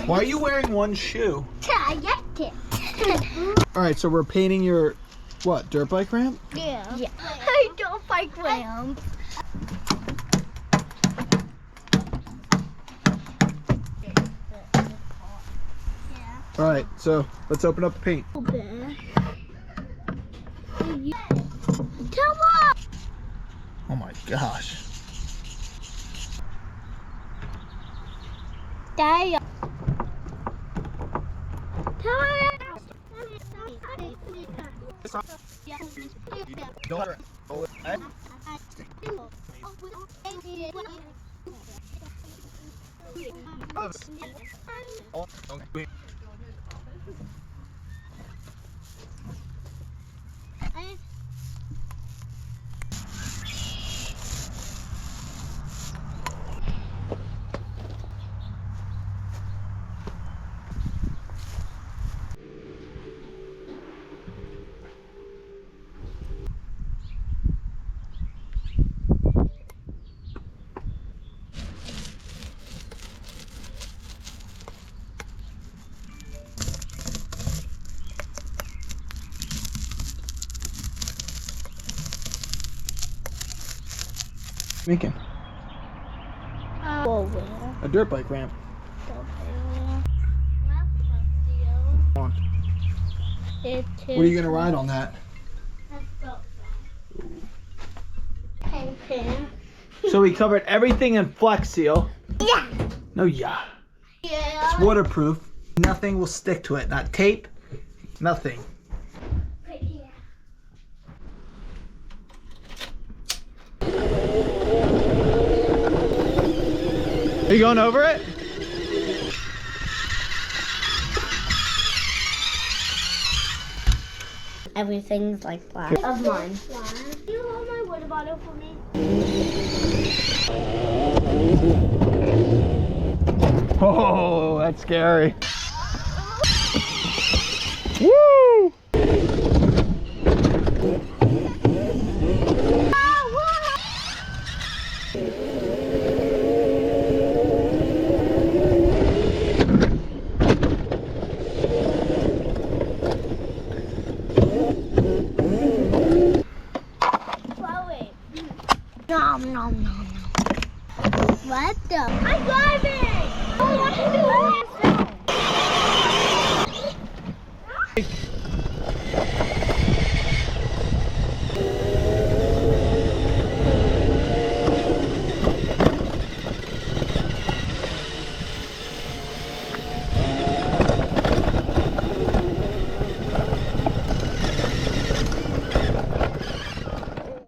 Why are you wearing one shoe? I liked it. All right, so we're painting your, what, dirt bike ramp? Yeah. I don't like ramps. All right, so let's open up the paint. Come on! Oh my gosh. Daddy. Making Over. a dirt bike ramp. Come on. What are you gonna ride on that? So we covered everything in Flex Seal. Yeah. No, yeah. Yeah. It's waterproof. Nothing will stick to it. Not tape. Nothing. Are you going over it? Everything's like black. Of mine. Can you hold my water bottle for me? Oh, that's scary. Woo!